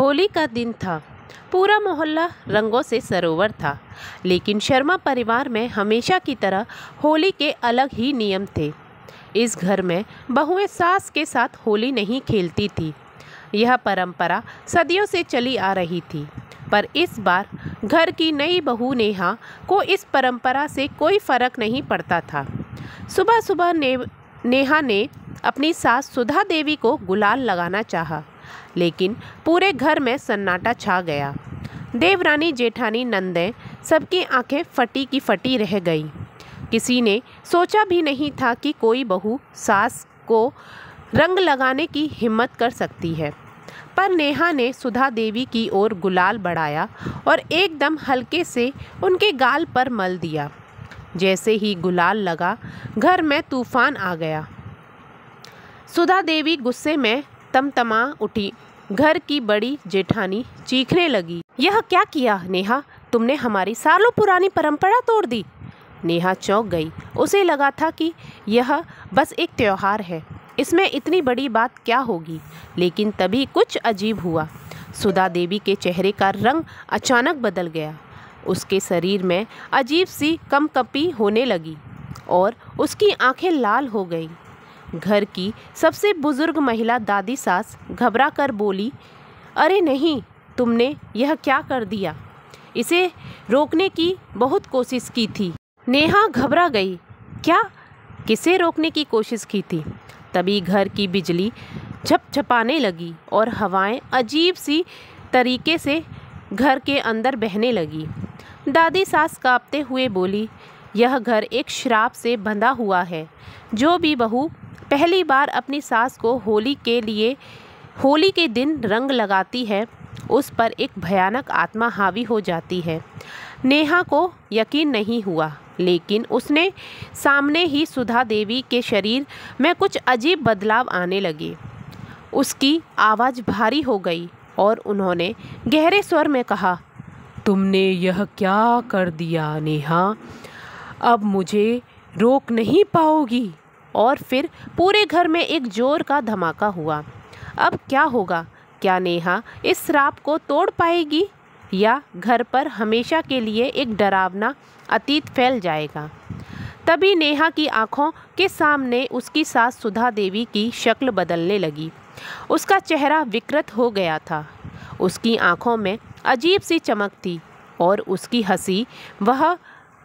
होली का दिन था। पूरा मोहल्ला रंगों से सरोवर था, लेकिन शर्मा परिवार में हमेशा की तरह होली के अलग ही नियम थे। इस घर में बहुएं सास के साथ होली नहीं खेलती थी। यह परंपरा सदियों से चली आ रही थी, पर इस बार घर की नई बहू नेहा को इस परंपरा से कोई फर्क नहीं पड़ता था। सुबह सुबह नेहा ने अपनी सास सुधा देवी को गुलाल लगाना चाहा, लेकिन पूरे घर में सन्नाटा छा गया। देवरानी, जेठानी, नंदें सबकी आंखें फटी की फटी रह गईं। किसी ने सोचा भी नहीं था कि कोई बहू सास को रंग लगाने की हिम्मत कर सकती है। पर नेहा ने सुधा देवी की ओर गुलाल बढ़ाया और एकदम हल्के से उनके गाल पर मल दिया। जैसे ही गुलाल लगा, घर में तूफान आ गया। सुधा देवी गुस्से में तमतमा उठी। घर की बड़ी जेठानी चीखने लगी, यह क्या किया नेहा? तुमने हमारी सालों पुरानी परंपरा तोड़ दी। नेहा चौंक गई। उसे लगा था कि यह बस एक त्योहार है, इसमें इतनी बड़ी बात क्या होगी। लेकिन तभी कुछ अजीब हुआ। सुधा देवी के चेहरे का रंग अचानक बदल गया। उसके शरीर में अजीब सी कंपकपी होने लगी और उसकी आंखें लाल हो गईं। घर की सबसे बुजुर्ग महिला दादी सास घबरा कर बोली, अरे नहीं, तुमने यह क्या कर दिया? इसे रोकने की बहुत कोशिश की थी। नेहा घबरा गई। क्या? किसे रोकने की कोशिश की थी? तभी घर की बिजली झपझपाने लगी और हवाएं अजीब सी तरीके से घर के अंदर बहने लगी। दादी सास कांपते हुए बोली, यह घर एक श्राप से बंधा हुआ है। जो भी बहू पहली बार अपनी सास को होली के दिन रंग लगाती है, उस पर एक भयानक आत्मा हावी हो जाती है। नेहा को यकीन नहीं हुआ, लेकिन उसने सामने ही सुधा देवी के शरीर में कुछ अजीब बदलाव आने लगे। उसकी आवाज़ भारी हो गई और उन्होंने गहरे स्वर में कहा, तुमने यह क्या कर दिया नेहा? अब मुझे रोक नहीं पाओगी। और फिर पूरे घर में एक जोर का धमाका हुआ। अब क्या होगा? क्या नेहा इस श्राप को तोड़ पाएगी या घर पर हमेशा के लिए एक डरावना अतीत फैल जाएगा? तभी नेहा की आंखों के सामने उसकी सास सुधा देवी की शक्ल बदलने लगी। उसका चेहरा विकृत हो गया था। उसकी आंखों में अजीब सी चमक थी और उसकी वह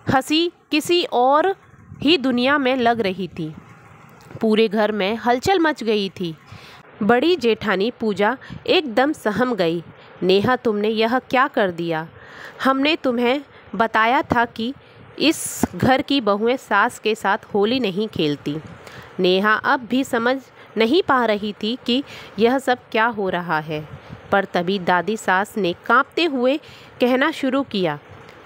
हंसी किसी और ही दुनिया में लग रही थी। पूरे घर में हलचल मच गई थी। बड़ी जेठानी पूजा एकदम सहम गई। नेहा, तुमने यह क्या कर दिया? हमने तुम्हें बताया था कि इस घर की बहुएं सास के साथ होली नहीं खेलती। नेहा अब भी समझ नहीं पा रही थी कि यह सब क्या हो रहा है। पर तभी दादी सास ने कांपते हुए कहना शुरू किया,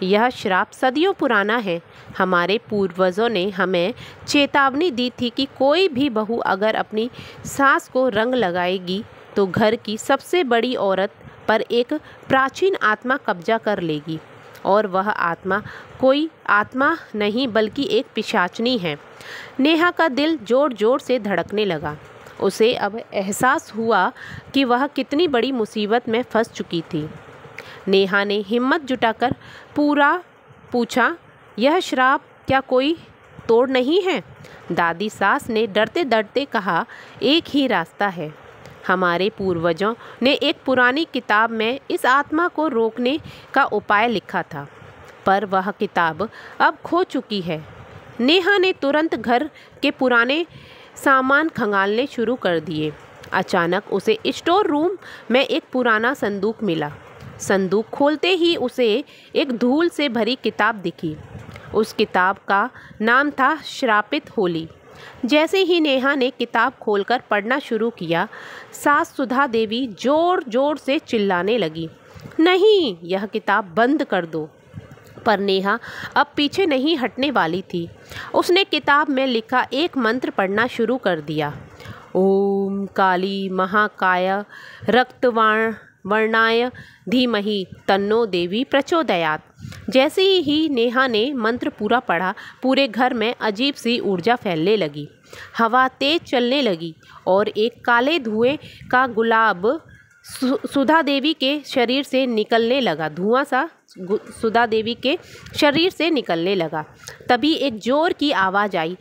यह श्राप सदियों पुराना है। हमारे पूर्वजों ने हमें चेतावनी दी थी कि कोई भी बहू अगर अपनी सास को रंग लगाएगी तो घर की सबसे बड़ी औरत पर एक प्राचीन आत्मा कब्जा कर लेगी, और वह आत्मा कोई आत्मा नहीं बल्कि एक पिशाचनी है। नेहा का दिल जोर जोर से धड़कने लगा। उसे अब एहसास हुआ कि वह कितनी बड़ी मुसीबत में फंस चुकी थी। नेहा ने हिम्मत जुटाकर पूछा, यह श्राप क्या कोई तोड़ नहीं है? दादी सास ने डरते डरते कहा, एक ही रास्ता है। हमारे पूर्वजों ने एक पुरानी किताब में इस आत्मा को रोकने का उपाय लिखा था, पर वह किताब अब खो चुकी है। नेहा ने तुरंत घर के पुराने सामान खंगालने शुरू कर दिए। अचानक उसे स्टोर रूम में एक पुराना संदूक मिला। संदूक खोलते ही उसे एक धूल से भरी किताब दिखी। उस किताब का नाम था श्रापित होली। जैसे ही नेहा ने किताब खोलकर पढ़ना शुरू किया, सास सुधा देवी जोर जोर से चिल्लाने लगी, नहीं, यह किताब बंद कर दो। पर नेहा अब पीछे नहीं हटने वाली थी। उसने किताब में लिखा एक मंत्र पढ़ना शुरू कर दिया, ओम काली महाकाय रक्तवर्णाय धीमहि तन्नो देवी प्रचोदयात्। जैसे ही नेहा ने मंत्र पूरा पढ़ा, पूरे घर में अजीब सी ऊर्जा फैलने लगी। हवा तेज चलने लगी और एक काले धुएं का गुलाब सुधा देवी के शरीर से निकलने लगा। धुआं सा सुधा देवी के शरीर से निकलने लगा। तभी एक जोर की आवाज़ आई,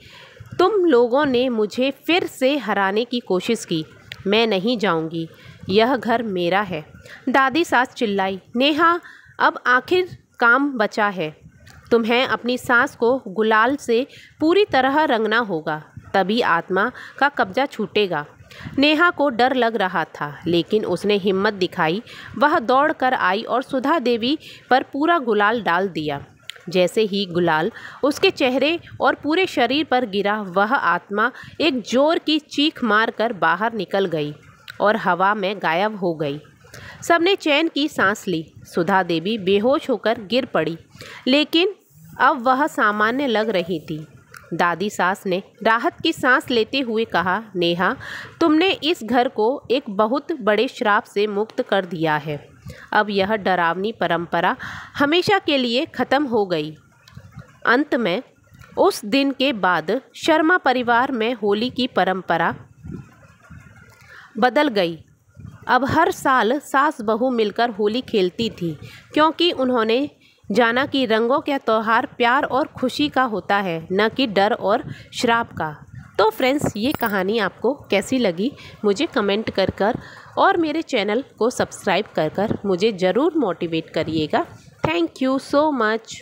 तुम लोगों ने मुझे फिर से हराने की कोशिश की। मैं नहीं जाऊंगी, यह घर मेरा है। दादी सास चिल्लाई, नेहा अब आखिर काम बचा है। तुम्हें अपनी सांस को गुलाल से पूरी तरह रंगना होगा, तभी आत्मा का कब्जा छूटेगा। नेहा को डर लग रहा था, लेकिन उसने हिम्मत दिखाई। वह दौड़ कर आई और सुधा देवी पर पूरा गुलाल डाल दिया। जैसे ही गुलाल उसके चेहरे और पूरे शरीर पर गिरा, वह आत्मा एक जोर की चीख मारकर बाहर निकल गई और हवा में गायब हो गई। सबने चैन की सांस ली। सुधा देवी बेहोश होकर गिर पड़ी, लेकिन अब वह सामान्य लग रही थी। दादी सास ने राहत की सांस लेते हुए कहा, नेहा, तुमने इस घर को एक बहुत बड़े श्राप से मुक्त कर दिया है। अब यह डरावनी परंपरा हमेशा के लिए ख़त्म हो गई। अंत में उस दिन के बाद शर्मा परिवार में होली की परंपरा बदल गई। अब हर साल सास बहू मिलकर होली खेलती थी, क्योंकि उन्होंने जाना कि रंगों का त्यौहार प्यार और खुशी का होता है, न कि डर और श्राप का। तो फ्रेंड्स, ये कहानी आपको कैसी लगी मुझे कमेंट कर और मेरे चैनल को सब्सक्राइब कर मुझे ज़रूर मोटिवेट करिएगा। Thank you so much.